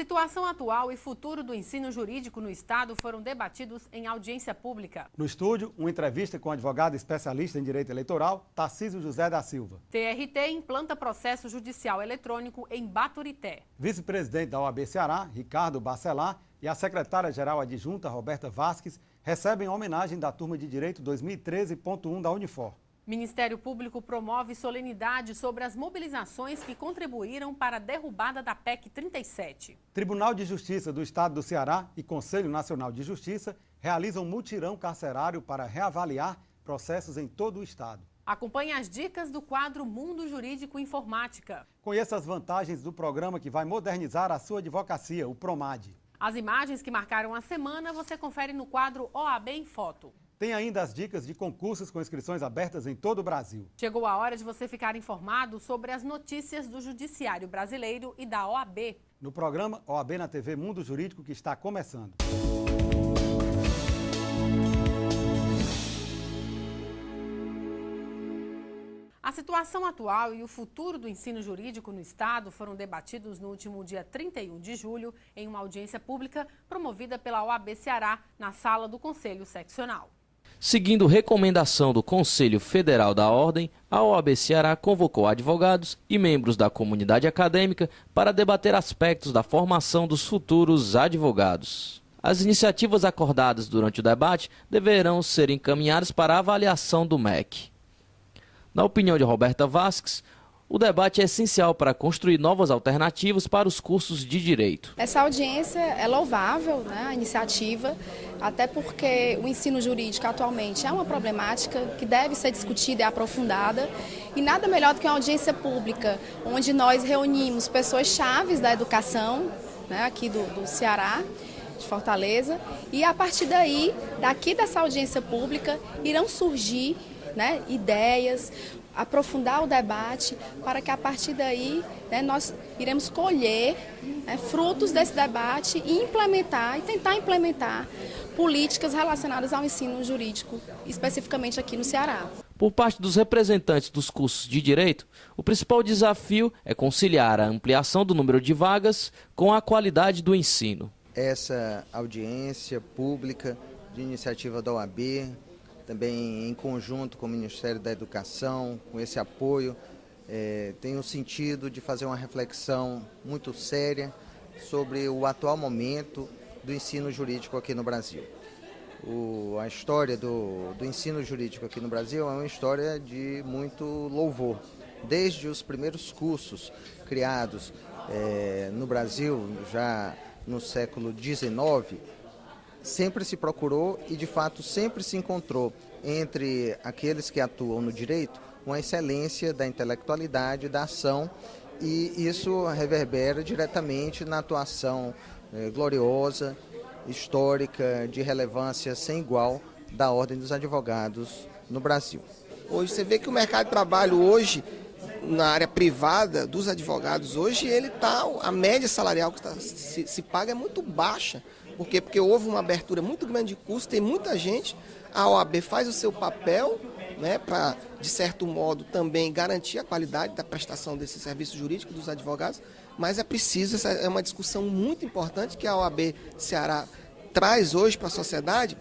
situação atual e futuro do ensino jurídico no Estado foram debatidos em audiência pública. No estúdio, uma entrevista com o advogado especialista em direito eleitoral, Tarcísio José da Silva. TRT implanta processo judicial eletrônico em Baturité. Vice-presidente da OAB Ceará, Ricardo Bacelar, e a secretária-geral adjunta, Roberta Vasques, recebem a homenagem da turma de Direito 2013.1 da Unifor. Ministério Público promove solenidade sobre as mobilizações que contribuíram para a derrubada da PEC 37. Tribunal de Justiça do Estado do Ceará e Conselho Nacional de Justiça realizam mutirão carcerário para reavaliar processos em todo o Estado. Acompanhe as dicas do quadro Mundo Jurídico Informática. Conheça as vantagens do programa que vai modernizar a sua advocacia, o PROMAD. As imagens que marcaram a semana você confere no quadro OAB em Foto. Tem ainda as dicas de concursos com inscrições abertas em todo o Brasil. Chegou a hora de você ficar informado sobre as notícias do Judiciário Brasileiro e da OAB. No programa OAB na TV Mundo Jurídico, que está começando. A situação atual e o futuro do ensino jurídico no Estado foram debatidos no último dia 31 de julho em uma audiência pública promovida pela OAB Ceará na sala do Conselho Seccional. Seguindo recomendação do Conselho Federal da Ordem, a OAB Ceará convocou advogados e membros da comunidade acadêmica para debater aspectos da formação dos futuros advogados. As iniciativas acordadas durante o debate deverão ser encaminhadas para a avaliação do MEC. Na opinião de Roberta Vasques, o debate é essencial para construir novas alternativas para os cursos de direito. Essa audiência é louvável, né, a iniciativa, até porque o ensino jurídico atualmente é uma problemática que deve ser discutida e aprofundada. E nada melhor do que uma audiência pública, onde nós reunimos pessoas chaves da educação, né, aqui do Ceará, de Fortaleza, e a partir daí, daqui dessa audiência pública, irão surgir, né, ideias, aprofundar o debate para que a partir daí, né, nós iremos colher, né, frutos desse debate e tentar implementar políticas relacionadas ao ensino jurídico, especificamente aqui no Ceará. Por parte dos representantes dos cursos de direito, o principal desafio é conciliar a ampliação do número de vagas com a qualidade do ensino. Essa audiência pública de iniciativa da OAB, também em conjunto com o Ministério da Educação, com esse apoio, tem o sentido de fazer uma reflexão muito séria sobre o atual momento do ensino jurídico aqui no Brasil. A história do ensino jurídico aqui no Brasil é uma história de muito louvor. Desde os primeiros cursos criados no Brasil, já no século XIX, sempre se procurou e, de fato, sempre se encontrou entre aqueles que atuam no direito uma excelência da intelectualidade, da ação, e isso reverbera diretamente na atuação gloriosa, histórica, de relevância sem igual da Ordem dos Advogados no Brasil. Hoje você vê que o mercado de trabalho hoje, na área privada dos advogados, hoje a média salarial que se paga é muito baixa. Por quê? Porque houve uma abertura muito grande de curso, tem muita gente, a OAB faz o seu papel, né, para, de certo modo, também garantir a qualidade da prestação desse serviço jurídico dos advogados, mas é preciso, essa é uma discussão muito importante que a OAB Ceará traz hoje para a sociedade,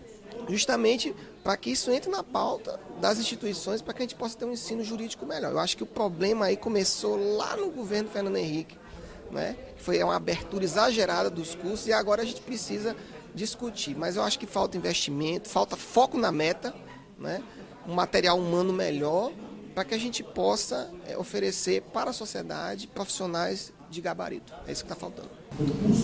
justamente para que isso entre na pauta das instituições, para que a gente possa ter um ensino jurídico melhor. Eu acho que o problema aí começou lá no governo Fernando Henrique, né? Foi uma abertura exagerada dos cursos e agora a gente precisa discutir. Mas eu acho que falta investimento, falta foco na meta, né? Um material humano melhor para que a gente possa oferecer para a sociedade profissionais de gabarito. É isso que está faltando.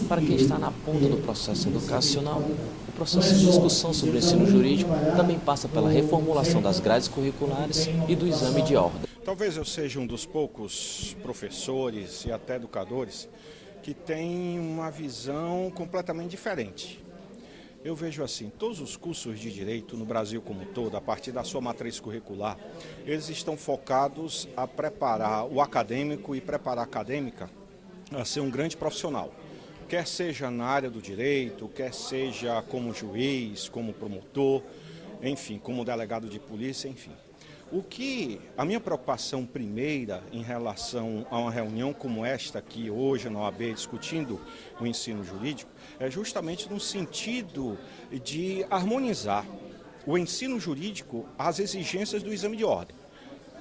Para quem está na ponta do processo educacional, o processo de discussão sobre o ensino jurídico também passa pela reformulação das grades curriculares e do exame de ordem. Talvez eu seja um dos poucos professores e até educadores que tem uma visão completamente diferente. Eu vejo assim, todos os cursos de direito no Brasil como um todo, a partir da sua matriz curricular, eles estão focados a preparar o acadêmico e preparar a acadêmica a ser um grande profissional. Quer seja na área do direito, quer seja como juiz, como promotor, enfim, como delegado de polícia, enfim. A minha preocupação primeira em relação a uma reunião como esta aqui hoje na OAB discutindo o ensino jurídico é justamente no sentido de harmonizar o ensino jurídico às exigências do exame de ordem,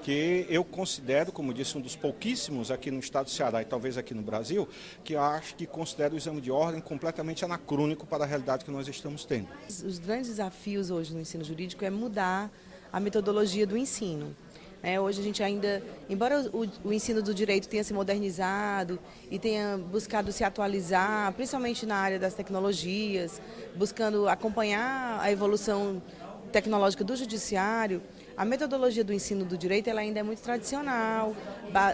que eu considero, como disse, um dos pouquíssimos aqui no estado do Ceará e talvez aqui no Brasil, que eu acho que considero o exame de ordem completamente anacrônico para a realidade que nós estamos tendo. Os grandes desafios hoje no ensino jurídico é mudar a metodologia do ensino. Hoje a gente ainda, embora o ensino do direito tenha se modernizado e tenha buscado se atualizar, principalmente na área das tecnologias, buscando acompanhar a evolução tecnológica do judiciário, a metodologia do ensino do direito ela ainda é muito tradicional,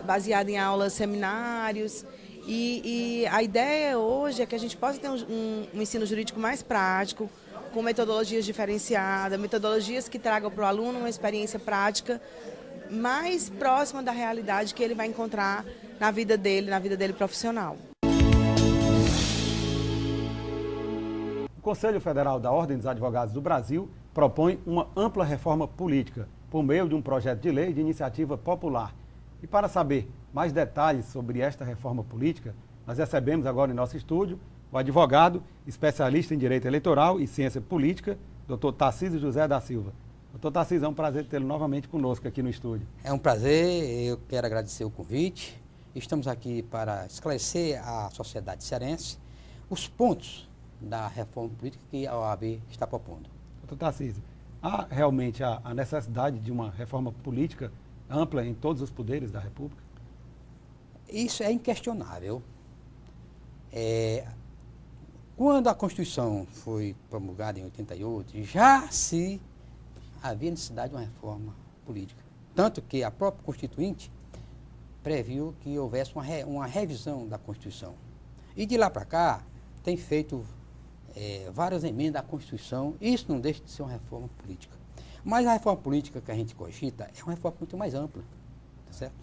baseada em aulas, seminários, e a ideia hoje é que a gente possa ter um ensino jurídico mais prático, com metodologias diferenciadas, metodologias que tragam para o aluno uma experiência prática mais próxima da realidade que ele vai encontrar na vida dele profissional. O Conselho Federal da Ordem dos Advogados do Brasil propõe uma ampla reforma política por meio de um projeto de lei de iniciativa popular. E para saber mais detalhes sobre esta reforma política, nós recebemos agora em nosso estúdio o advogado, especialista em Direito Eleitoral e Ciência Política, Dr. Tarcísio José da Silva. Dr. Tarcísio, é um prazer tê-lo novamente conosco aqui no estúdio. É um prazer, eu quero agradecer o convite. Estamos aqui para esclarecer à sociedade cearense os pontos da reforma política que a OAB está propondo. Dr. Tarcísio, há realmente a necessidade de uma reforma política ampla em todos os poderes da República? Isso é inquestionável. Quando a Constituição foi promulgada em 88, já se havia necessidade de uma reforma política. Tanto que a própria Constituinte previu que houvesse uma revisão da Constituição. E de lá para cá, tem feito várias emendas à Constituição, e isso não deixa de ser uma reforma política. Mas a reforma política que a gente cogita é uma reforma muito mais ampla, tá certo?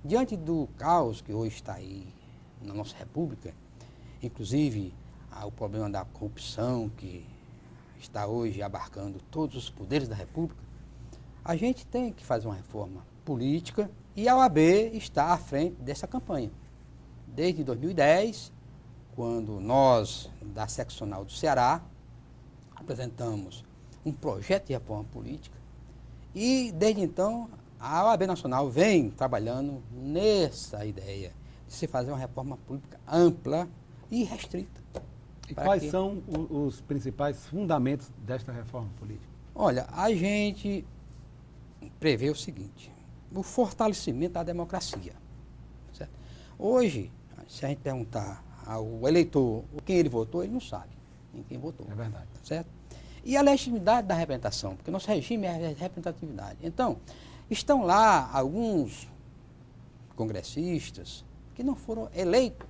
Diante do caos que hoje está aí na nossa República, inclusive o problema da corrupção que está hoje abarcando todos os poderes da República, a gente tem que fazer uma reforma política e a OAB está à frente dessa campanha. Desde 2010, quando nós, da seccional do Ceará, apresentamos um projeto de reforma política e, desde então, a OAB Nacional vem trabalhando nessa ideia de se fazer uma reforma política ampla e restrita. E quais são os principais fundamentos desta reforma política? Olha, a gente prevê o seguinte, o fortalecimento da democracia. Certo? Hoje, se a gente perguntar ao eleitor quem ele votou, ele não sabe em quem votou. É verdade. Certo? E a legitimidade da representação, porque nosso regime é a representatividade. Então, estão lá alguns congressistas que não foram eleitos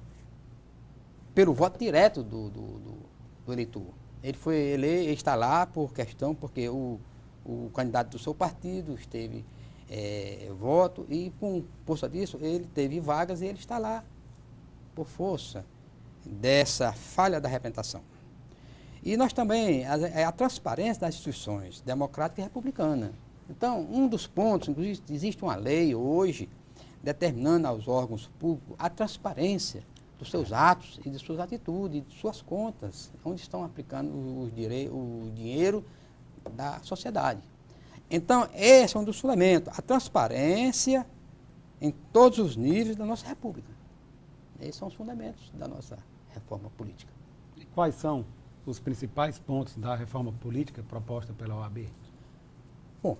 pelo voto direto do eleitor. Ele está lá porque o candidato do seu partido teve voto e, por força disso, ele teve vagas e ele está lá por força dessa falha da representação. E nós também, a transparência das instituições democráticas e republicanas. Então, um dos pontos, inclusive, existe uma lei hoje determinando aos órgãos públicos a transparência dos seus atos e de suas atitudes, de suas contas, onde estão aplicando o dinheiro da sociedade. Então, esse é um dos fundamentos, a transparência em todos os níveis da nossa República. Esses são os fundamentos da nossa reforma política. E quais são os principais pontos da reforma política proposta pela OAB? Bom,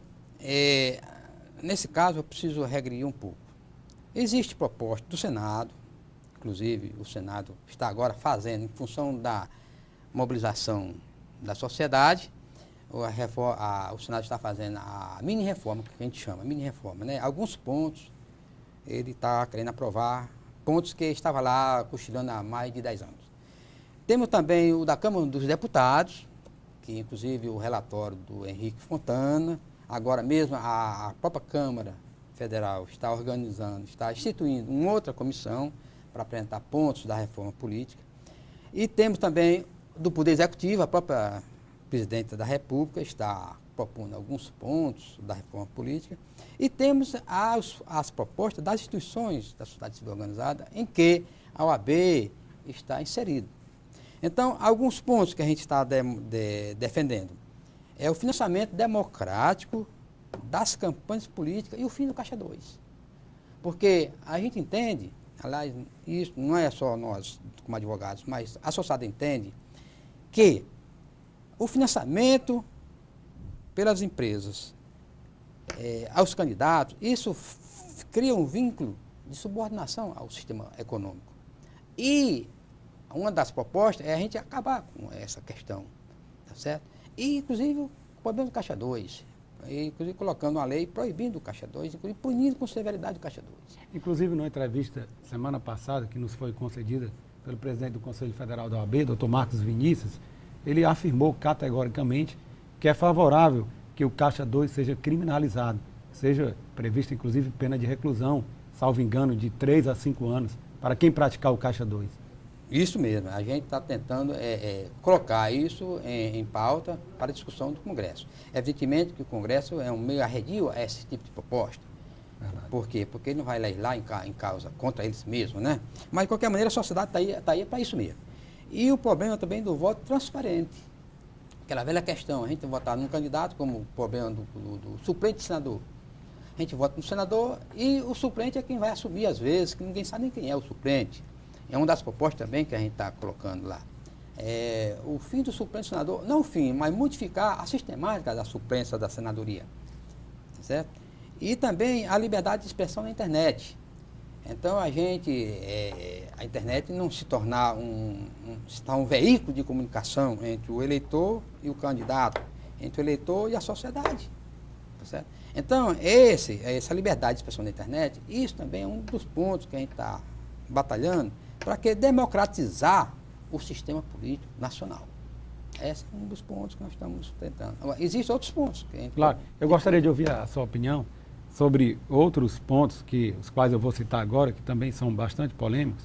nesse caso eu preciso regredir um pouco. Existe proposta do Senado, inclusive o Senado está agora fazendo, em função da mobilização da sociedade, o Senado está fazendo a mini-reforma, que a gente chama, mini-reforma, né? Alguns pontos ele está querendo aprovar, pontos que estava lá cochilando há mais de 10 anos. Temos também o da Câmara dos Deputados, que inclusive o relatório do Henrique Fontana, agora mesmo a própria Câmara Federal está organizando, está instituindo uma outra comissão para apresentar pontos da reforma política. E temos também do Poder Executivo, a própria Presidenta da República está propondo alguns pontos da reforma política, e temos as propostas das instituições da sociedade civil organizada, em que a OAB está inserida. Então, alguns pontos que a gente está defendendo é o financiamento democrático das campanhas políticas e o fim do Caixa 2. Porque a gente entende, aliás, isso não é só nós como advogados, mas a sociedade entende que o financiamento pelas empresas aos candidatos, isso cria um vínculo de subordinação ao sistema econômico. E uma das propostas é a gente acabar com essa questão, tá certo? E, inclusive, o problema do Caixa 2, inclusive colocando uma lei proibindo o Caixa 2, inclusive punindo com severidade o Caixa 2. Inclusive, numa entrevista semana passada, que nos foi concedida pelo presidente do Conselho Federal da OAB, Dr. Marcos Vinícius, ele afirmou categoricamente que é favorável que o Caixa 2 seja criminalizado, seja prevista, inclusive, pena de reclusão, salvo engano, de 3 a 5 anos, para quem praticar o Caixa 2. Isso mesmo, a gente está tentando colocar isso em pauta para discussão do Congresso. Evidentemente que o Congresso é um meio arredio a esse tipo de proposta. Verdade. Por quê? Porque ele não vai legislar em causa contra eles mesmos, né? Mas, de qualquer maneira, a sociedade está aí para isso mesmo. E o problema também do voto transparente. Aquela velha questão, a gente votar num candidato, como o problema do suplente de senador. A gente vota no senador e o suplente é quem vai assumir, às vezes, que ninguém sabe nem quem é o suplente. É uma das propostas também que a gente está colocando lá. O fim do suplente senador, não o fim, mas modificar a sistemática da suplência da senadoria. Tá certo? E também a liberdade de expressão na internet. Então, a internet não se tornar um veículo de comunicação entre o eleitor e o candidato, entre o eleitor e a sociedade. Tá certo? Então, essa liberdade de expressão na internet, isso também é um dos pontos que a gente está batalhando para que democratizar o sistema político nacional. Esse é um dos pontos que nós estamos tentando. Agora, existem outros pontos. Claro, eu gostaria de ouvir a sua opinião sobre outros pontos, os quais eu vou citar agora, que também são bastante polêmicos.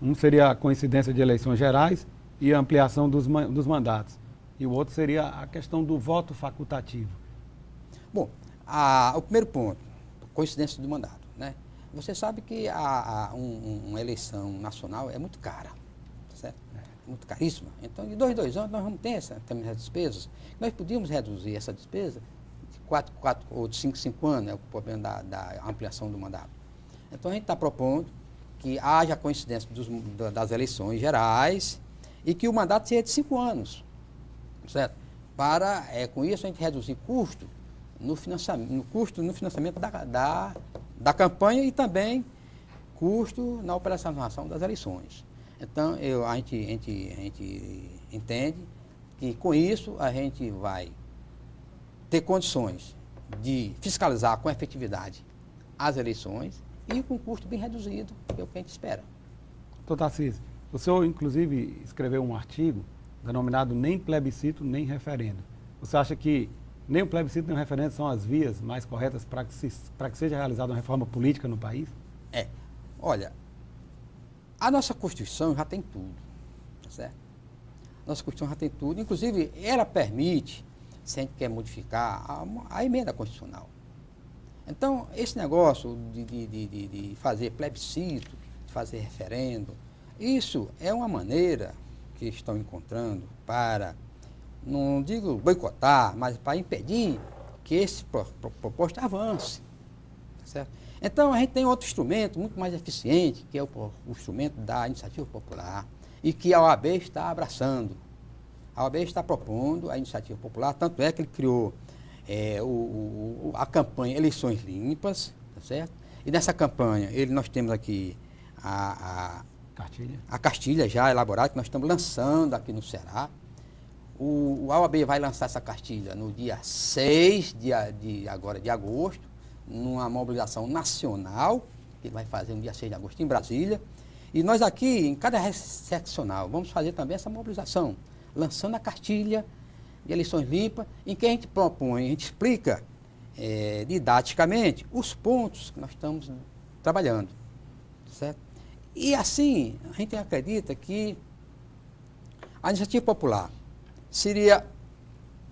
Um seria a coincidência de eleições gerais e a ampliação dos mandatos. E o outro seria a questão do voto facultativo. Bom, o primeiro ponto, coincidência do mandato, né? Você sabe que uma eleição nacional é muito cara, certo? É muito caríssima. Então, de 2 em 2 anos, nós vamos ter essas despesas. Nós podíamos reduzir essa despesa de 4 ou de 5 em 5 anos, é o problema da ampliação do mandato. Então, a gente está propondo que haja coincidência das eleições gerais e que o mandato seja de 5 anos, certo? Para, com isso, a gente reduzir custo no financiamento da campanha e também custo na operacionalização das eleições. Então, a gente entende que com isso a gente vai ter condições de fiscalizar com efetividade as eleições e com custo bem reduzido, que é o que a gente espera. Doutor Tarcísio, o senhor inclusive escreveu um artigo denominado Nem Plebiscito, Nem Referendo. Você acha que nem o plebiscito nem o referendo são as vias mais corretas para que seja realizada uma reforma política no país? Olha, a nossa Constituição já tem tudo, tá certo? Nossa Constituição já tem tudo, inclusive ela permite, se a gente quer modificar, a emenda constitucional. Então, esse negócio de fazer plebiscito, de fazer referendo, isso é uma maneira que estão encontrando para, não digo boicotar, mas para impedir que esse proposto avance. Tá certo? Então, a gente tem outro instrumento muito mais eficiente, que é o instrumento da iniciativa popular, e que a OAB está abraçando. A OAB está propondo a iniciativa popular, tanto é que ele criou a campanha Eleições Limpas, tá certo? E nessa campanha, nós temos aqui a cartilha já elaborada, que nós estamos lançando aqui no Ceará. A OAB vai lançar essa cartilha no dia 6 de agosto, numa mobilização nacional, que vai fazer no dia 6 de agosto em Brasília. E nós aqui, em cada seccional, vamos fazer também essa mobilização, lançando a cartilha de Eleições Limpas, em que a gente propõe, a gente explica didaticamente os pontos que nós estamos trabalhando, certo? E assim, a gente acredita que a iniciativa popular seria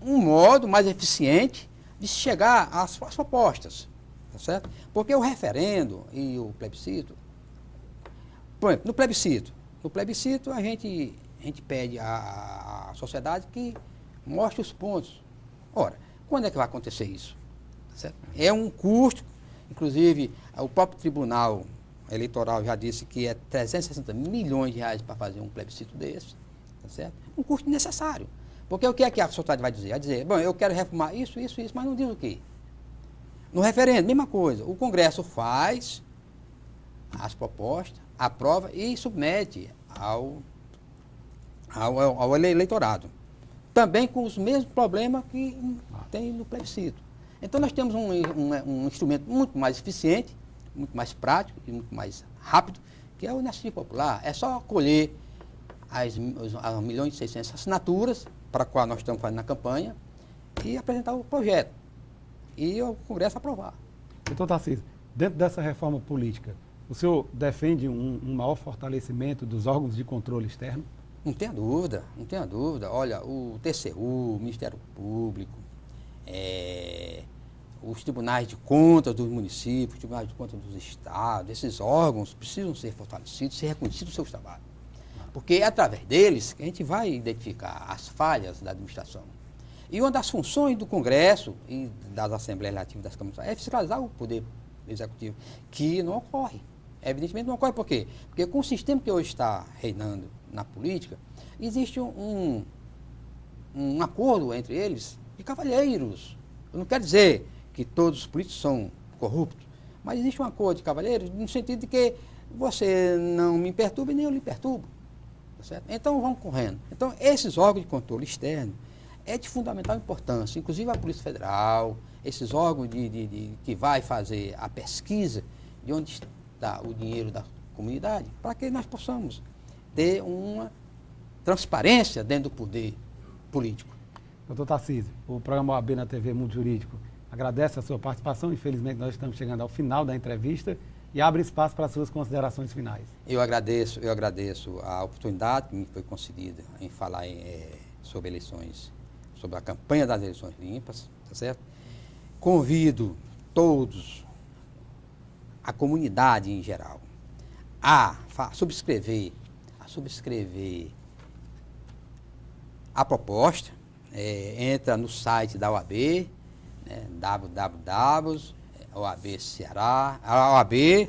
um modo mais eficiente de chegar às propostas, tá certo? Porque o referendo e o plebiscito, por exemplo, no plebiscito a gente pede à sociedade que mostre os pontos. Ora, quando é que vai acontecer isso? Tá certo? É um custo, inclusive o próprio Tribunal Eleitoral já disse que é 360 milhões de reais para fazer um plebiscito desse, tá certo? Um custo necessário. Porque o que é que a sociedade vai dizer? Vai dizer, bom, eu quero reformar isso, mas não diz o quê? No referendo, mesma coisa. O Congresso faz as propostas, aprova e submete ao eleitorado. Também com os mesmos problemas que tem no plebiscito. Então nós temos um instrumento muito mais eficiente, muito mais prático e muito mais rápido, que é o Iniciativa Popular. É só colher as 1.600.000 assinaturas para a qual nós estamos fazendo a campanha e apresentar o projeto. E o Congresso aprovar. Doutor Tarcísio, dentro dessa reforma política, o senhor defende um maior fortalecimento dos órgãos de controle externo? Não tenha dúvida, não tenha dúvida. Olha, o TCU, o Ministério Público, os tribunais de contas dos municípios, os tribunais de contas dos estados, esses órgãos precisam ser fortalecidos, ser reconhecidos o seu trabalho. Porque é através deles que a gente vai identificar as falhas da administração. E uma das funções do Congresso e das Assembleias Legislativas das Câmaras é fiscalizar o Poder Executivo, que não ocorre. Evidentemente não ocorre por quê? Porque com o sistema que hoje está reinando na política, existe um acordo entre eles de cavalheiros. Eu não quero dizer que todos os políticos são corruptos, mas existe um acordo de cavalheiros no sentido de que você não me perturba e nem eu lhe perturbo. Tá certo? Então vamos correndo. Então esses órgãos de controle externo é de fundamental importância, inclusive a Polícia Federal, esses órgãos que vai fazer a pesquisa de onde está o dinheiro da comunidade, para que nós possamos ter uma transparência dentro do poder político. Doutor Tarcísio, o programa OAB na TV Mundo Jurídico agradece a sua participação. Infelizmente, nós estamos chegando ao final da entrevista e abre espaço para as suas considerações finais. Eu agradeço a oportunidade que me foi concedida em falar sobre eleições, sobre a campanha das eleições limpas, tá certo? Convido todos, a comunidade em geral, a subscrever a proposta. Entra no site da OAB, www.oab Ceará,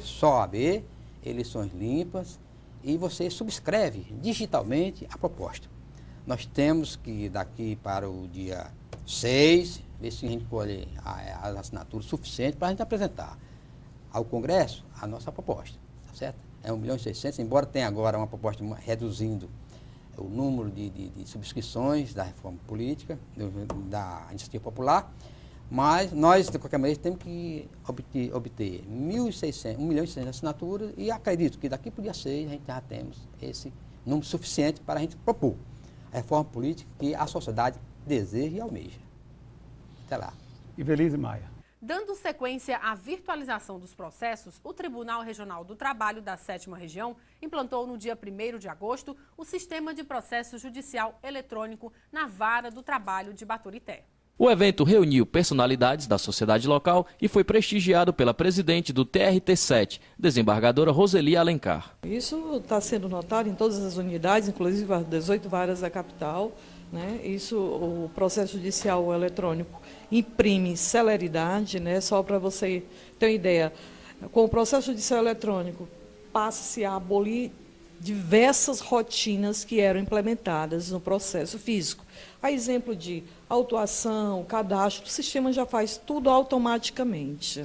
só OAB, eleições limpas, e você subscreve digitalmente a proposta. Nós temos que, daqui para o dia 6, ver se a gente colhe as assinaturas suficientes para a gente apresentar ao Congresso a nossa proposta, tá certo? É 1.600.000, embora tenha agora uma proposta reduzindo o número de subscrições da reforma política, da Iniciativa Popular, mas nós, de qualquer maneira, temos que obter 1.600.000 assinaturas e acredito que daqui para o dia 6 a gente já temos esse número suficiente para a gente propor a reforma política que a sociedade deseja e almeja. Até lá. Ivelise Maia. Dando sequência à virtualização dos processos, o Tribunal Regional do Trabalho da 7ª Região implantou no dia 1º de agosto o Sistema de Processo Judicial Eletrônico na Vara do Trabalho de Baturité. O evento reuniu personalidades da sociedade local e foi prestigiado pela presidente do TRT7, desembargadora Roseli Alencar. Isso está sendo notado em todas as unidades, inclusive as 18 varas da capital. O processo judicial eletrônico imprime celeridade, só para você ter uma ideia. Com o processo judicial eletrônico, passa-se a abolir diversas rotinas que eram implementadas no processo físico. A exemplo de autuação, cadastro, o sistema já faz tudo automaticamente.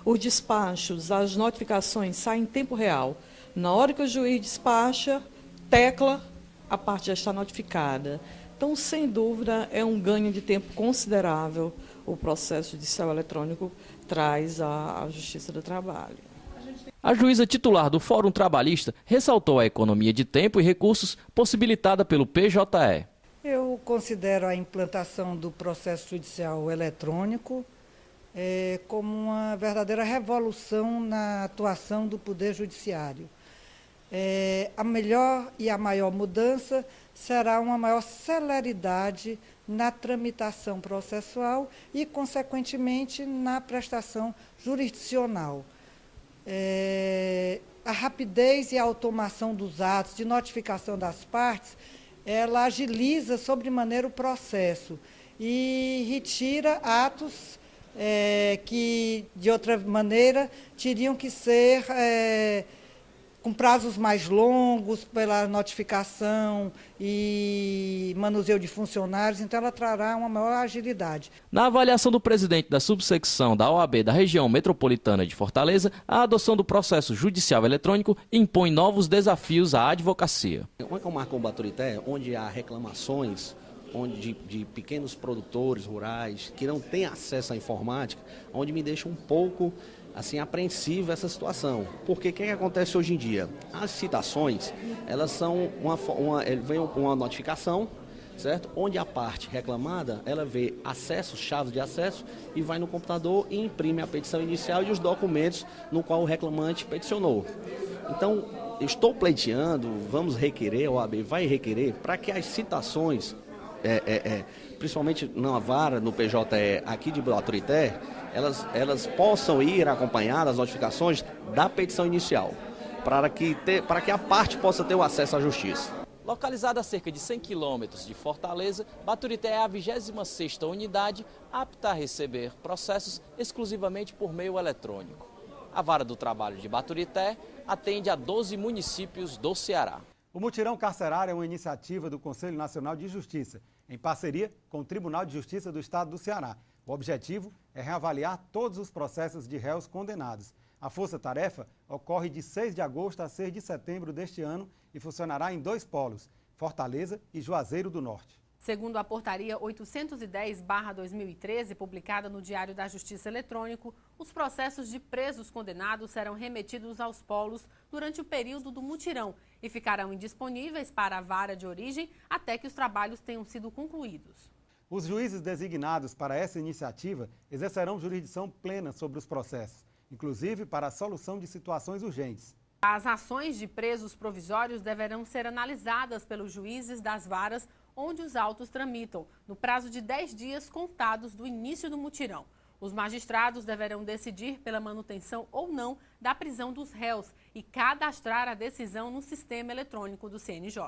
Os despachos, as notificações saem em tempo real. Na hora que o juiz despacha, tecla, a parte já está notificada. Então, sem dúvida, é um ganho de tempo considerável o processo judicial eletrônico traz à Justiça do Trabalho. A juíza titular do Fórum Trabalhista ressaltou a economia de tempo e recursos possibilitada pelo PJE. Eu considero a implantação do processo judicial eletrônico como uma verdadeira revolução na atuação do Poder Judiciário. A melhor e a maior mudança será uma maior celeridade na tramitação processual e, consequentemente, na prestação jurisdicional. A rapidez e a automação dos atos de notificação das partes, ela agiliza sobremaneira o processo e retira atos que, de outra maneira, teriam que ser com prazos mais longos pela notificação e manuseio de funcionários, então ela trará uma maior agilidade. Na avaliação do presidente da subsecção da OAB da região metropolitana de Fortaleza, a adoção do processo judicial eletrônico impõe novos desafios à advocacia. Uma comarca como Baturité, onde há reclamações de pequenos produtores rurais que não têm acesso à informática, onde me deixa um pouco assim apreensiva essa situação. Porque o que acontece hoje em dia? As citações, elas são vem uma notificação, certo? Onde a parte reclamada, ela vê acesso, chaves de acesso e vai no computador e imprime a petição inicial e os documentos no qual o reclamante peticionou. Então, eu estou pleiteando, vamos requerer, a OAB vai requerer, para que as citações, principalmente na vara, no PJE aqui de Baturité, elas possam ir acompanhadas, as notificações da petição inicial, para que a parte possa ter o acesso à justiça. Localizada a cerca de 100 quilômetros de Fortaleza, Baturité é a 26ª unidade apta a receber processos exclusivamente por meio eletrônico. A Vara do Trabalho de Baturité atende a 12 municípios do Ceará. O mutirão carcerário é uma iniciativa do Conselho Nacional de Justiça, em parceria com o Tribunal de Justiça do Estado do Ceará. O objetivo é reavaliar todos os processos de réus condenados. A força-tarefa ocorre de 6 de agosto a 6 de setembro deste ano e funcionará em 2 polos, Fortaleza e Juazeiro do Norte. Segundo a portaria 810/2013, publicada no Diário da Justiça Eletrônico, os processos de presos condenados serão remetidos aos polos durante o período do mutirão e ficarão indisponíveis para a vara de origem até que os trabalhos tenham sido concluídos. Os juízes designados para essa iniciativa exercerão jurisdição plena sobre os processos, inclusive para a solução de situações urgentes. As ações de presos provisórios deverão ser analisadas pelos juízes das varas onde os autos tramitam, no prazo de 10 dias contados do início do mutirão. Os magistrados deverão decidir pela manutenção ou não da prisão dos réus e cadastrar a decisão no sistema eletrônico do CNJ.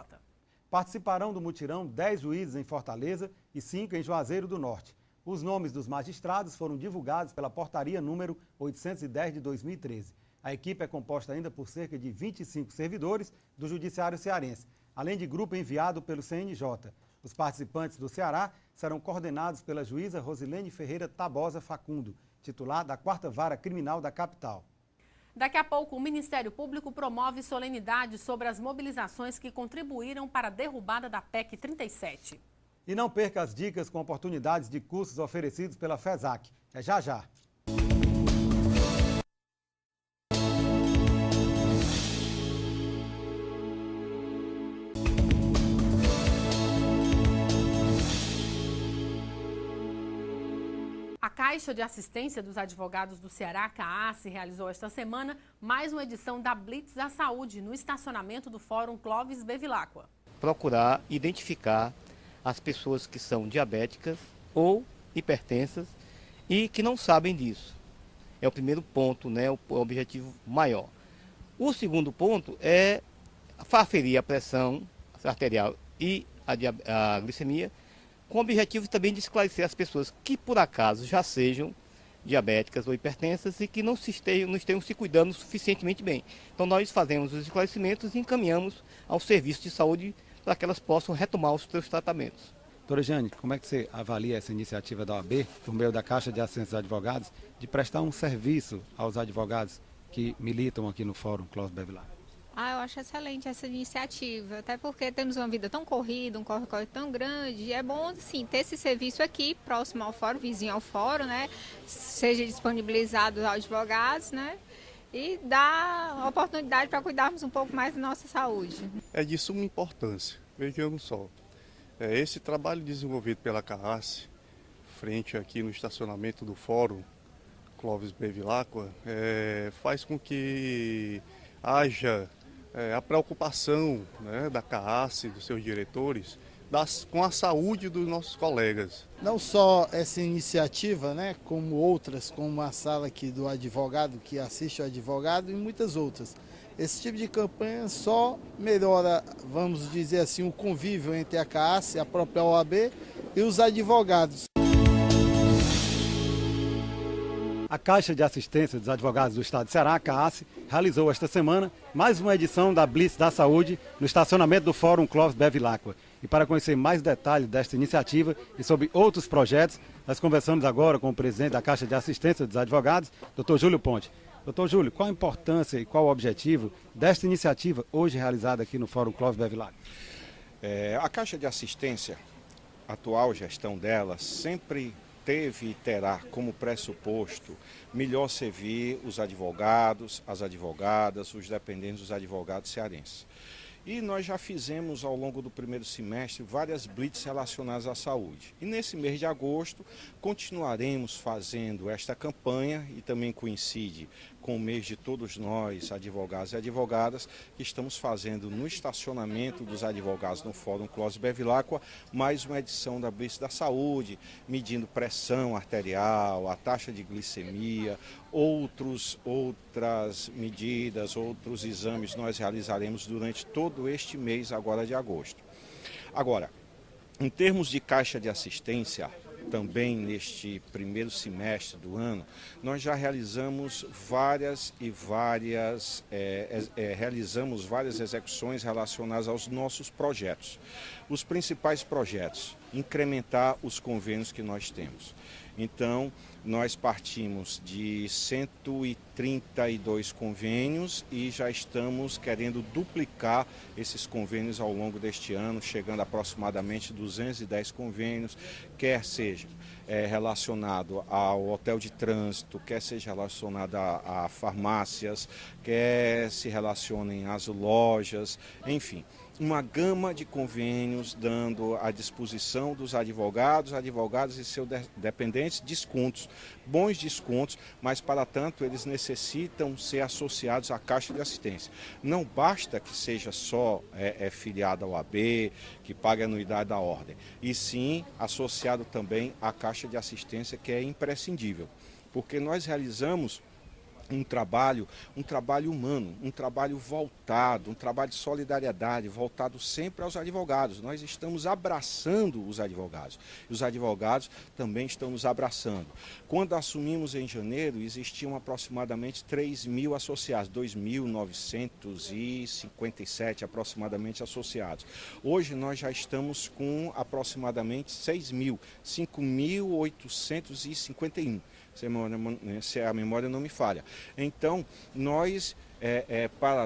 Participarão do mutirão 10 juízes em Fortaleza e 5 em Juazeiro do Norte. Os nomes dos magistrados foram divulgados pela portaria número 810 de 2013. A equipe é composta ainda por cerca de 25 servidores do Judiciário Cearense, além de grupo enviado pelo CNJ. Os participantes do Ceará serão coordenados pela juíza Rosilene Ferreira Tabosa Facundo, titular da 4ª Vara Criminal da capital. Daqui a pouco, o Ministério Público promove solenidade sobre as mobilizações que contribuíram para a derrubada da PEC 37. E não perca as dicas com oportunidades de cursos oferecidos pela FESAC. É já já. A Caixa de Assistência dos Advogados do Ceará, CAASSE, realizou esta semana mais uma edição da Blitz à Saúde no estacionamento do Fórum Clóvis Bevilacqua. Procurar identificar as pessoas que são diabéticas ou hipertensas e que não sabem disso. É o primeiro ponto, né, o objetivo maior. O segundo ponto é aferir a pressão arterial e a glicemia, com o objetivo também de esclarecer as pessoas que por acaso já sejam diabéticas ou hipertensas e que não estejam se cuidando suficientemente bem. Então nós fazemos os esclarecimentos e encaminhamos ao serviço de saúde para que elas possam retomar os seus tratamentos. Doutora Jane, como é que você avalia essa iniciativa da OAB, por meio da Caixa de Assistência dos Advogados, de prestar um serviço aos advogados que militam aqui no Fórum Clóvis Bevilacqua? Eu acho excelente essa iniciativa, até porque temos uma vida tão corrida, um corre-corre tão grande, e é bom, sim, ter esse serviço aqui, próximo ao fórum, vizinho ao fórum, né, seja disponibilizado aos advogados, né, e dar oportunidade para cuidarmos um pouco mais da nossa saúde. É de suma importância, vejamos só, esse trabalho desenvolvido pela CAASSE, frente aqui no estacionamento do fórum Clóvis Bevilacqua, faz com que haja a preocupação, né, da CAASSE, dos seus diretores, com a saúde dos nossos colegas. Não só essa iniciativa, né, como outras, como a sala aqui do advogado, que assiste ao advogado, e muitas outras. Esse tipo de campanha só melhora, vamos dizer assim, o convívio entre a CAASSE, a própria OAB e os advogados. A Caixa de Assistência dos Advogados do Estado de Ceará, a CAASSE, realizou esta semana mais uma edição da Blitz da Saúde no estacionamento do Fórum Clóvis Bevilacqua. E para conhecer mais detalhes desta iniciativa e sobre outros projetos, nós conversamos agora com o presidente da Caixa de Assistência dos Advogados, Dr. Júlio Ponte. Dr. Júlio, qual a importância e qual o objetivo desta iniciativa hoje realizada aqui no Fórum Clóvis Bevilacqua? A Caixa de Assistência, a atual gestão dela, sempre teve e terá como pressuposto melhor servir os advogados, as advogadas, os dependentes dos advogados cearenses. E nós já fizemos ao longo do primeiro semestre várias blitz relacionadas à saúde. E nesse mês de agosto continuaremos fazendo esta campanha e também coincide com o mês de todos nós, advogados e advogadas, que estamos fazendo no estacionamento dos advogados no Fórum Clóvis Bevilacqua, mais uma edição da Blitz da Saúde, medindo pressão arterial, a taxa de glicemia, outras medidas, outros exames nós realizaremos durante todo este mês agora de agosto. Agora, em termos de caixa de assistência, também neste primeiro semestre do ano, nós já realizamos várias execuções relacionadas aos nossos projetos. Os principais projetos, incrementar os convênios que nós temos. Então, nós partimos de 132 convênios e já estamos querendo duplicar esses convênios ao longo deste ano, chegando a aproximadamente 210 convênios, quer seja relacionado ao hotel de trânsito, quer seja relacionado a farmácias, quer se relacionem às lojas, enfim. Uma gama de convênios dando à disposição dos advogados e seus dependentes descontos, bons descontos, mas para tanto eles necessitam ser associados à Caixa de Assistência. Não basta que seja só filiado ao AB, que pague a anuidade da ordem, e sim associado também à Caixa de Assistência, que é imprescindível, porque nós realizamos um trabalho humano, um trabalho voltado, um trabalho de solidariedade, voltado sempre aos advogados. Nós estamos abraçando os advogados e os advogados também estão nos abraçando. Quando assumimos em janeiro, existiam aproximadamente 3.000 associados, 2.957 aproximadamente associados. Hoje nós já estamos com aproximadamente 6.000, 5.851. Se a memória não me falha. Então, para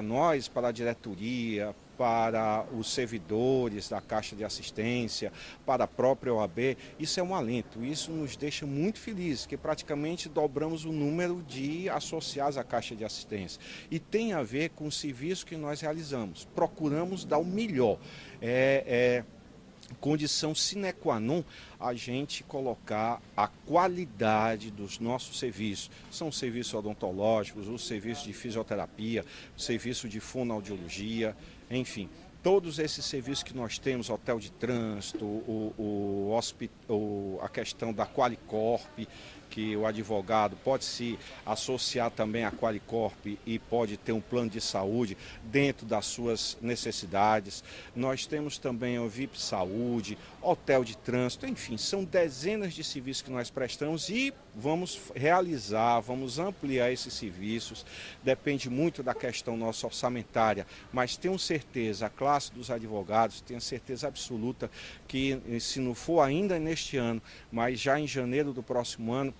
a diretoria, para os servidores da Caixa de Assistência, para a própria OAB, isso é um alento, isso nos deixa muito felizes, que praticamente dobramos o número de associados à Caixa de Assistência. E tem a ver com o serviço que nós realizamos, procuramos dar o melhor. Condição sine qua non a gente colocar a qualidade dos nossos serviços. São serviços odontológicos, os serviços de fisioterapia, o serviço de fonoaudiologia, enfim. Todos esses serviços que nós temos, hotel de trânsito, a questão da Qualicorp, que o advogado pode se associar também à Qualicorp e pode ter um plano de saúde dentro das suas necessidades. Nós temos também o VIP Saúde, hotel de trânsito, enfim, são dezenas de serviços que nós prestamos e vamos realizar, vamos ampliar esses serviços. Depende muito da questão nossa orçamentária, mas tenho certeza, a classe dos advogados, tenho certeza absoluta que, se não for ainda neste ano, mas já em janeiro do próximo ano,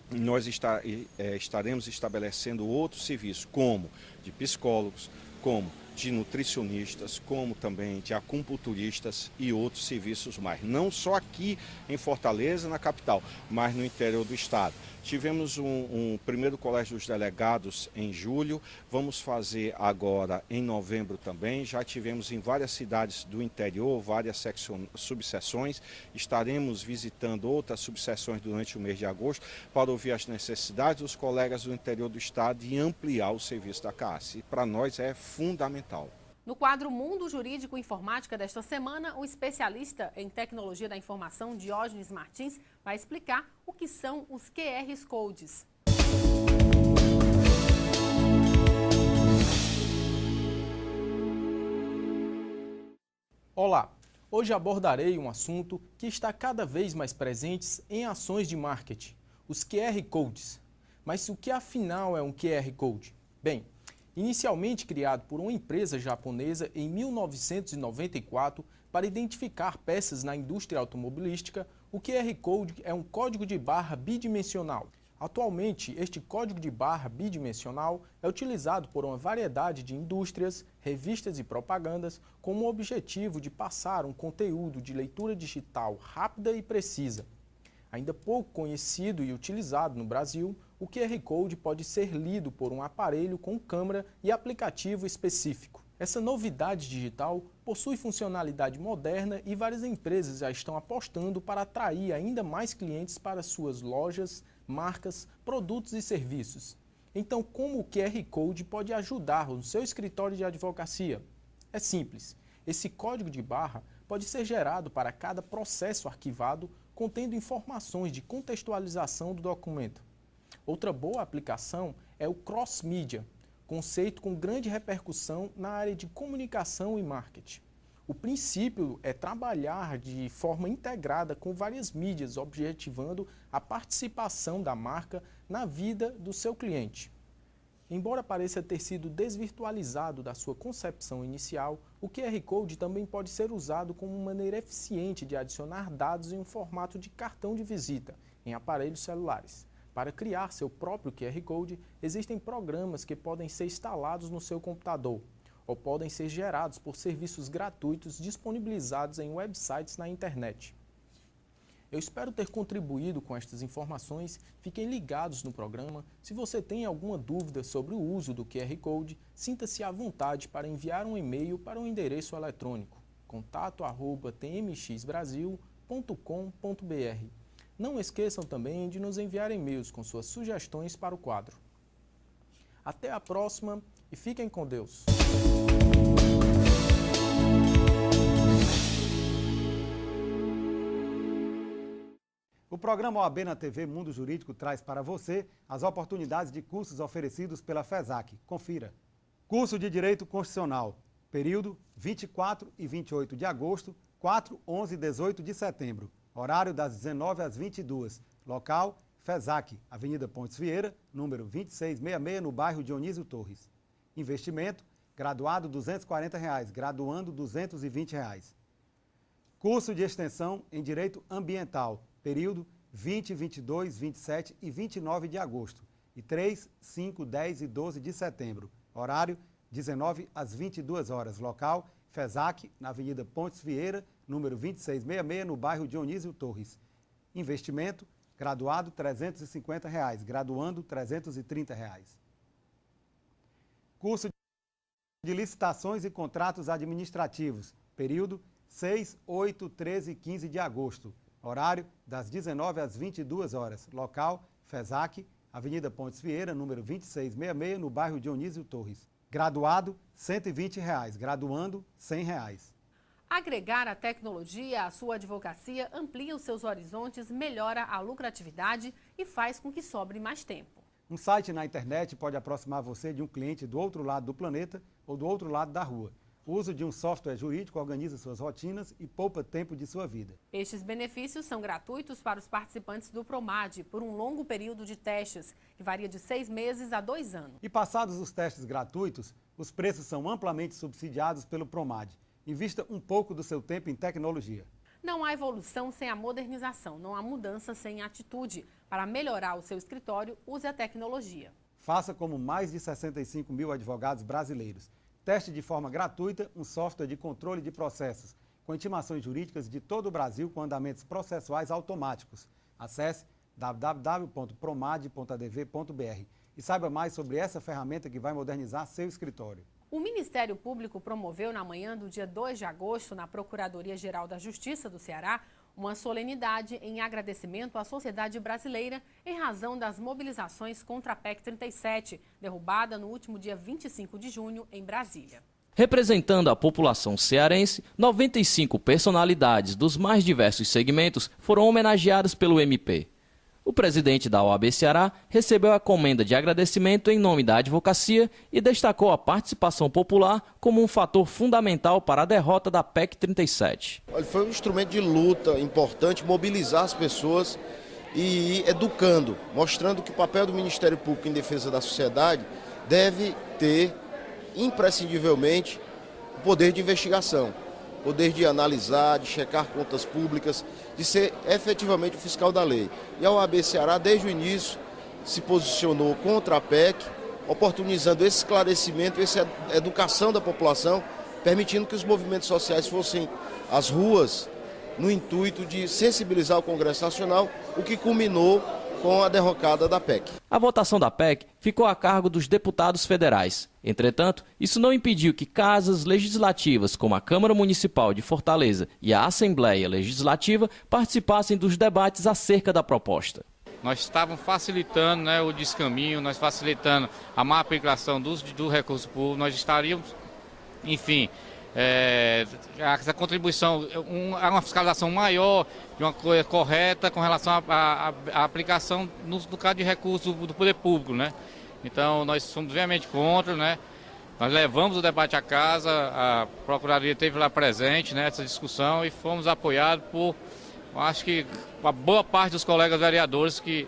nós estaremos estabelecendo outros serviços, como de psicólogos, como de nutricionistas, como também de acupunturistas e outros serviços mais. Não só aqui em Fortaleza, na capital, mas no interior do estado. Tivemos um primeiro colégio dos delegados em julho, vamos fazer agora em novembro também. Já tivemos em várias cidades do interior, várias subseções. Estaremos visitando outras subseções durante o mês de agosto para ouvir as necessidades dos colegas do interior do estado e ampliar o serviço da CAASSE. Para nós é fundamental. ambiental. No quadro Mundo Jurídico e Informática desta semana, o especialista em tecnologia da informação, Diógenes Martins, vai explicar o que são os QR Codes. Olá! Hoje abordarei um assunto que está cada vez mais presente em ações de marketing, os QR Codes. Mas o que afinal é um QR Code? Bem, inicialmente criado por uma empresa japonesa em 1994 para identificar peças na indústria automobilística, o QR Code é um código de barra bidimensional. Atualmente, este código de barra bidimensional é utilizado por uma variedade de indústrias, revistas e propagandas com o objetivo de passar um conteúdo de leitura digital rápida e precisa. Ainda pouco conhecido e utilizado no Brasil, o QR Code pode ser lido por um aparelho com câmera e aplicativo específico. Essa novidade digital possui funcionalidade moderna e várias empresas já estão apostando para atrair ainda mais clientes para suas lojas, marcas, produtos e serviços. Então, como o QR Code pode ajudar no seu escritório de advocacia? É simples. Esse código de barra pode ser gerado para cada processo arquivado contendo informações de contextualização do documento. Outra boa aplicação é o cross-media, conceito com grande repercussão na área de comunicação e marketing. O princípio é trabalhar de forma integrada com várias mídias, objetivando a participação da marca na vida do seu cliente. Embora pareça ter sido desvirtualizado da sua concepção inicial, o QR Code também pode ser usado como uma maneira eficiente de adicionar dados em um formato de cartão de visita em aparelhos celulares. Para criar seu próprio QR Code, existem programas que podem ser instalados no seu computador ou podem ser gerados por serviços gratuitos disponibilizados em websites na internet. Eu espero ter contribuído com estas informações. Fiquem ligados no programa. Se você tem alguma dúvida sobre o uso do QR Code, sinta-se à vontade para enviar um e-mail para o endereço eletrônico contato@tmxbrasil.com.br. Não esqueçam também de nos enviar e-mails com suas sugestões para o quadro. Até a próxima e fiquem com Deus. O programa OAB na TV Mundo Jurídico traz para você as oportunidades de cursos oferecidos pela FESAC. Confira. Curso de Direito Constitucional, período 24 e 28 de agosto, 4, 11 e 18 de setembro. Horário das 19 às 22. Local, FESAC, Avenida Pontes Vieira, número 2666, no bairro Dionísio Torres. Investimento, graduado R$ 240, graduando R$ 220. Curso de Extensão em Direito Ambiental, período 20, 22, 27 e 29 de agosto, e 3, 5, 10 e 12 de setembro. Horário, 19 às 22 horas. Local, FESAC, na Avenida Pontes Vieira, número 2666, no bairro Dionísio Torres. Investimento, graduado R$ 350, graduando R$ 330. Curso de Licitações e Contratos Administrativos, período 6, 8, 13 e 15 de agosto. Horário, das 19 às 22 horas. Local, FESAC, Avenida Pontes Vieira, número 2666, no bairro Dionísio Torres. Graduado, R$ 120, graduando, R$ 100. Agregar a tecnologia à sua advocacia amplia os seus horizontes, melhora a lucratividade e faz com que sobre mais tempo. Um site na internet pode aproximar você de um cliente do outro lado do planeta ou do outro lado da rua. O uso de um software jurídico organiza suas rotinas e poupa tempo de sua vida. Estes benefícios são gratuitos para os participantes do PROMAD por um longo período de testes, que varia de 6 meses a 2 anos. E passados os testes gratuitos, os preços são amplamente subsidiados pelo PROMAD. Invista um pouco do seu tempo em tecnologia. Não há evolução sem a modernização, não há mudança sem atitude. Para melhorar o seu escritório, use a tecnologia. Faça como mais de 65 mil advogados brasileiros. Teste de forma gratuita um software de controle de processos, com intimações jurídicas de todo o Brasil com andamentos processuais automáticos. Acesse www.promad.adv.br e saiba mais sobre essa ferramenta que vai modernizar seu escritório. O Ministério Público promoveu na manhã do dia 2 de agosto, na Procuradoria-Geral da Justiça do Ceará, uma solenidade em agradecimento à sociedade brasileira em razão das mobilizações contra a PEC 37, derrubada no último dia 25 de junho em Brasília. Representando a população cearense, 95 personalidades dos mais diversos segmentos foram homenageadas pelo MP. O presidente da OAB Ceará recebeu a comenda de agradecimento em nome da advocacia e destacou a participação popular como um fator fundamental para a derrota da PEC 37. Foi um instrumento de luta importante, mobilizar as pessoas e ir educando, mostrando que o papel do Ministério Público em defesa da sociedade deve ter imprescindivelmente o poder de investigação, poder de analisar, de checar contas públicas, de ser efetivamente o fiscal da lei. E a OAB Ceará, desde o início, se posicionou contra a PEC, oportunizando esse esclarecimento, essa educação da população, permitindo que os movimentos sociais fossem às ruas no intuito de sensibilizar o Congresso Nacional, o que culminou com a derrocada da PEC. A votação da PEC ficou a cargo dos deputados federais. Entretanto, isso não impediu que casas legislativas como a Câmara Municipal de Fortaleza e a Assembleia Legislativa participassem dos debates acerca da proposta. Nós estávamos facilitando, o descaminho, nós facilitando a má aplicação do recurso público, nós estaríamos, enfim, essa contribuição, uma fiscalização maior, de uma coisa correta com relação à aplicação no caso de recursos do poder público, Então nós somos veemente contra, Nós levamos o debate à casa, a Procuradoria esteve lá presente nessa discussão e fomos apoiados por, acho que, uma boa parte dos colegas vereadores que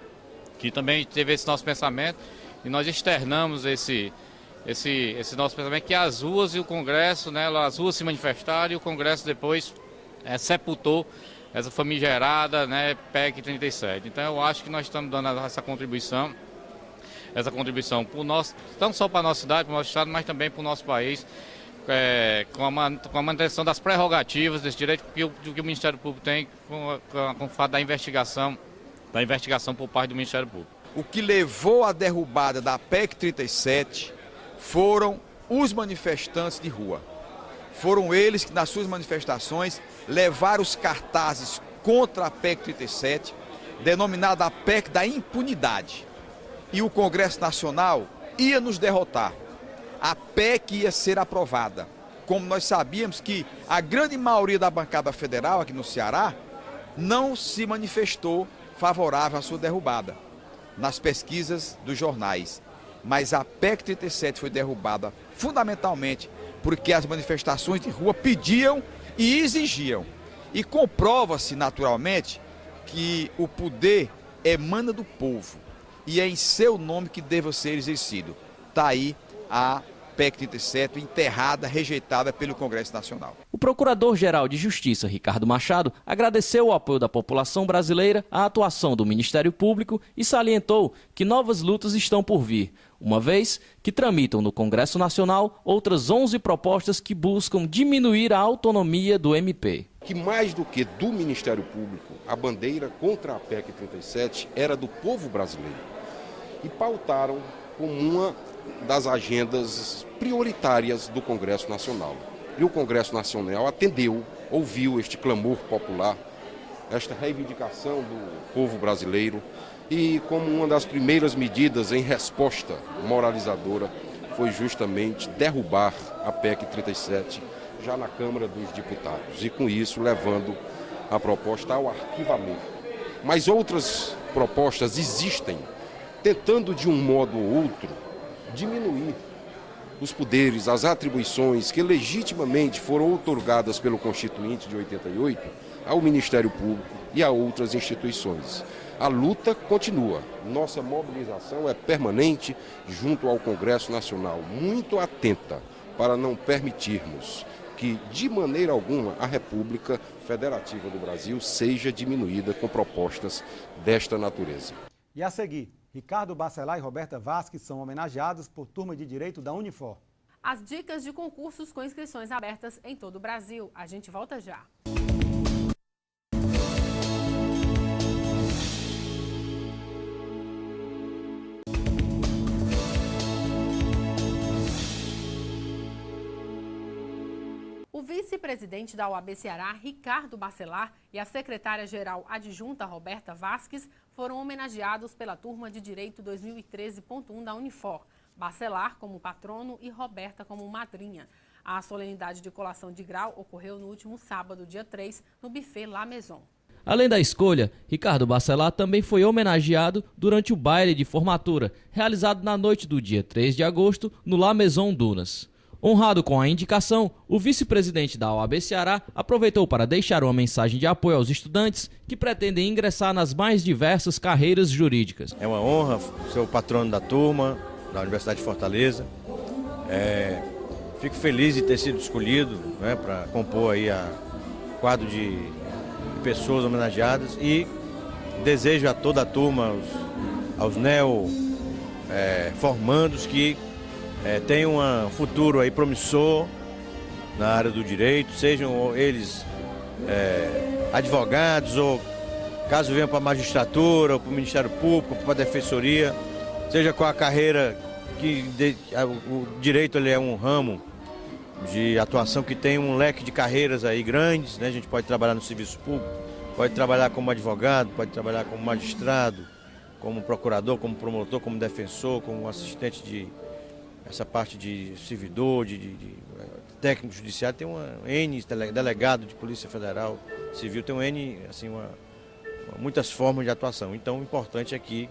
também teve esse nosso pensamento e nós externamos esse nosso pensamento que as ruas e o Congresso, as ruas se manifestaram e o Congresso depois sepultou essa famigerada PEC 37. Então eu acho que nós estamos dando essa contribuição para o nosso, não só para a nossa cidade, para o nosso estado, mas também para o nosso país, com a manutenção das prerrogativas, desse direito que o Ministério Público tem com o fato da investigação por parte do Ministério Público. O que levou à derrubada da PEC 37 foram os manifestantes de rua. Foram eles que, nas suas manifestações, levaram os cartazes contra a PEC 37, denominada a PEC da impunidade. E o Congresso Nacional ia nos derrotar. A PEC ia ser aprovada. Como nós sabíamos que a grande maioria da bancada federal aqui no Ceará não se manifestou favorável à sua derrubada nas pesquisas dos jornais. Mas a PEC 37 foi derrubada fundamentalmente porque as manifestações de rua pediam e exigiam. E comprova-se naturalmente que o poder emana do povo e é em seu nome que deve ser exercido. Está aí a PEC 37 enterrada, rejeitada pelo Congresso Nacional. O Procurador-Geral de Justiça, Ricardo Machado, agradeceu o apoio da população brasileira à atuação do Ministério Público e salientou que novas lutas estão por vir, uma vez que tramitam no Congresso Nacional outras 11 propostas que buscam diminuir a autonomia do MP. Que mais do que do Ministério Público, a bandeira contra a PEC 37 era do povo brasileiro. E pautaram como uma das agendas prioritárias do Congresso Nacional. E o Congresso Nacional atendeu, ouviu este clamor popular, esta reivindicação do povo brasileiro e como uma das primeiras medidas em resposta moralizadora foi justamente derrubar a PEC 37 já na Câmara dos Deputados e com isso levando a proposta ao arquivamento. Mas outras propostas existem, tentando de um modo ou outro diminuir os poderes, as atribuições que legitimamente foram outorgadas pelo Constituinte de 88 ao Ministério Público e a outras instituições. A luta continua. Nossa mobilização é permanente junto ao Congresso Nacional, muito atenta para não permitirmos que, de maneira alguma, a República Federativa do Brasil seja diminuída com propostas desta natureza. E a seguir, Ricardo Bacelar e Roberta Vasques são homenageados por turma de Direito da Unifor. As dicas de concursos com inscrições abertas em todo o Brasil. A gente volta já. O vice-presidente da OAB Ceará, Ricardo Bacelar, e a secretária-geral adjunta, Roberta Vasques, foram homenageados pela turma de Direito 2013.1 da Unifor. Bacelar como patrono e Roberta como madrinha. A solenidade de colação de grau ocorreu no último sábado, dia 3, no buffet La Maison. Além da escolha, Ricardo Bacelar também foi homenageado durante o baile de formatura, realizado na noite do dia 3 de agosto, no La Maison Dunas. Honrado com a indicação, o vice-presidente da OAB Ceará aproveitou para deixar uma mensagem de apoio aos estudantes que pretendem ingressar nas mais diversas carreiras jurídicas. É uma honra ser o patrono da turma da Universidade de Fortaleza. Fico feliz de ter sido escolhido, né, para compor aí a quadro de pessoas homenageadas e desejo a toda a turma, aos neo-formandos que tenham um futuro aí promissor na área do direito, sejam eles advogados ou caso venham para a magistratura, ou para o Ministério Público, para a Defensoria, seja com a carreira que o direito ele é um ramo de atuação que tem um leque de carreiras aí grandes, né? A gente pode trabalhar no serviço público, pode trabalhar como advogado, pode trabalhar como magistrado, como procurador, como promotor, como defensor, como assistente de essa parte de servidor, de técnico judiciário, tem delegado de Polícia Federal Civil, tem assim, muitas formas de atuação. Então o importante é que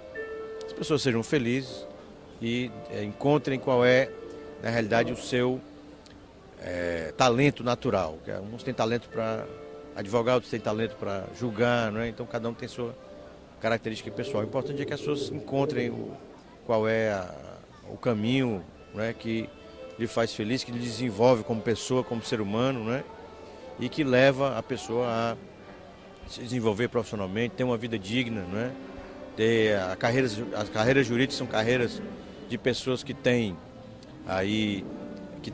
as pessoas sejam felizes e encontrem qual é, na realidade, o seu talento natural. Uns têm talento para advogar, outros têm talento para julgar, não é? Então cada um tem sua característica pessoal. O importante é que as pessoas encontrem qual é o caminho, né, que lhe faz feliz, que lhe desenvolve como pessoa, como ser humano, né, e que leva a pessoa a se desenvolver profissionalmente, ter uma vida digna, né, as carreiras jurídicas são carreiras de pessoas que têm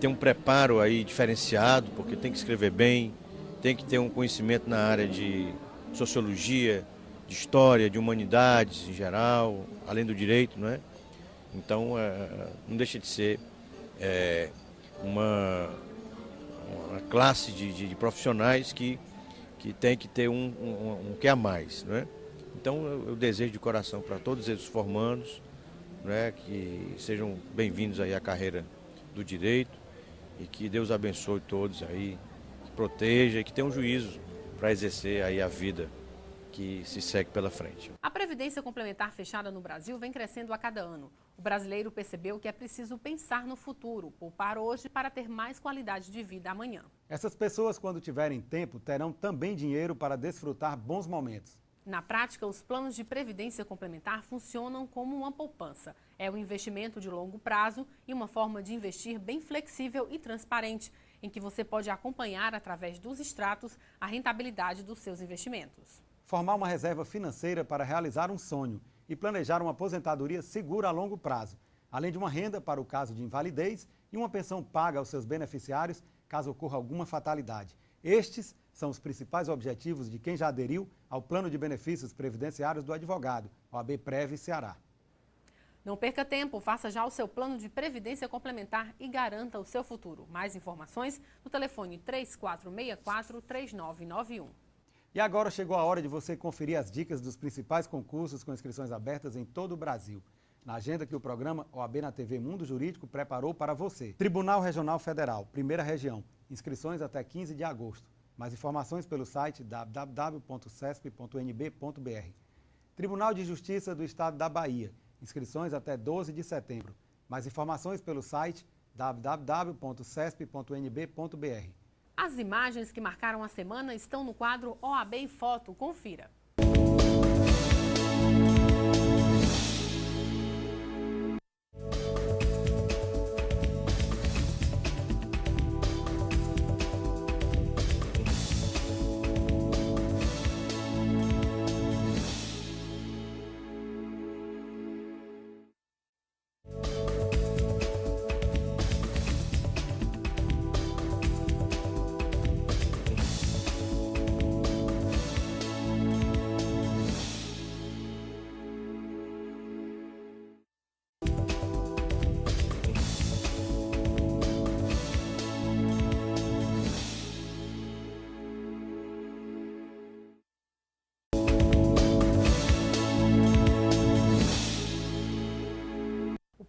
um preparo aí diferenciado, porque tem que escrever bem, tem que ter um conhecimento na área de sociologia, de história, de humanidades em geral, além do direito, não é? Então, não deixa de ser uma classe de profissionais que tem que ter um que a mais, não é? Então, eu desejo de coração para todos esses formandos, né, que sejam bem-vindos aí à carreira do direito e que Deus abençoe todos aí, que proteja e que tenha um juízo para exercer aí a vida que se segue pela frente. A Previdência Complementar fechada no Brasil vem crescendo a cada ano. O brasileiro percebeu que é preciso pensar no futuro, poupar hoje para ter mais qualidade de vida amanhã. Essas pessoas, quando tiverem tempo, terão também dinheiro para desfrutar bons momentos. Na prática, os planos de previdência complementar funcionam como uma poupança. É um investimento de longo prazo e uma forma de investir bem flexível e transparente, em que você pode acompanhar, através dos extratos, a rentabilidade dos seus investimentos. Formar uma reserva financeira para realizar um sonho e planejar uma aposentadoria segura a longo prazo, além de uma renda para o caso de invalidez e uma pensão paga aos seus beneficiários caso ocorra alguma fatalidade. Estes são os principais objetivos de quem já aderiu ao Plano de Benefícios Previdenciários do Advogado, OAB-Prev Ceará. Não perca tempo, faça já o seu plano de previdência complementar e garanta o seu futuro. Mais informações no telefone 3464-3991. E agora chegou a hora de você conferir as dicas dos principais concursos com inscrições abertas em todo o Brasil. Na agenda que o programa OAB na TV Mundo Jurídico preparou para você. Tribunal Regional Federal, Primeira Região. Inscrições até 15 de agosto. Mais informações pelo site www.cesp.nb.br. Tribunal de Justiça do Estado da Bahia. Inscrições até 12 de setembro. Mais informações pelo site www.cesp.nb.br. As imagens que marcaram a semana estão no quadro OAB em Foto. Confira.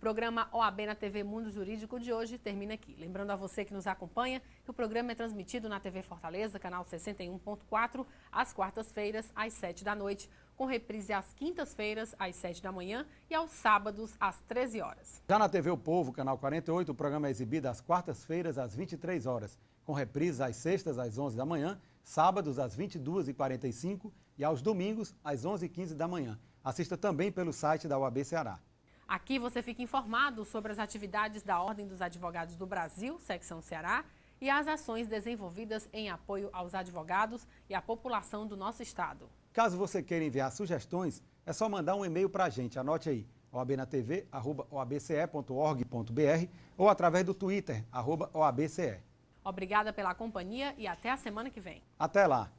programa OAB na TV Mundo Jurídico de hoje termina aqui. Lembrando a você que nos acompanha que o programa é transmitido na TV Fortaleza, canal 61.4, às quartas-feiras, às 7 da noite, com reprise às quintas-feiras, às 7 da manhã e aos sábados, às 13 horas. Já na TV O Povo, canal 48, o programa é exibido às quartas-feiras, às 23 horas, com reprises às sextas, às 11 da manhã, sábados, às 22h45 e aos domingos, às 11h15 da manhã. Assista também pelo site da OAB Ceará. Aqui você fica informado sobre as atividades da Ordem dos Advogados do Brasil, Secção Ceará, e as ações desenvolvidas em apoio aos advogados e à população do nosso estado. Caso você queira enviar sugestões, é só mandar um e-mail para a gente. Anote aí, oabnatv@oabce.org.br ou através do Twitter, @OABCE. Obrigada pela companhia e até a semana que vem. Até lá!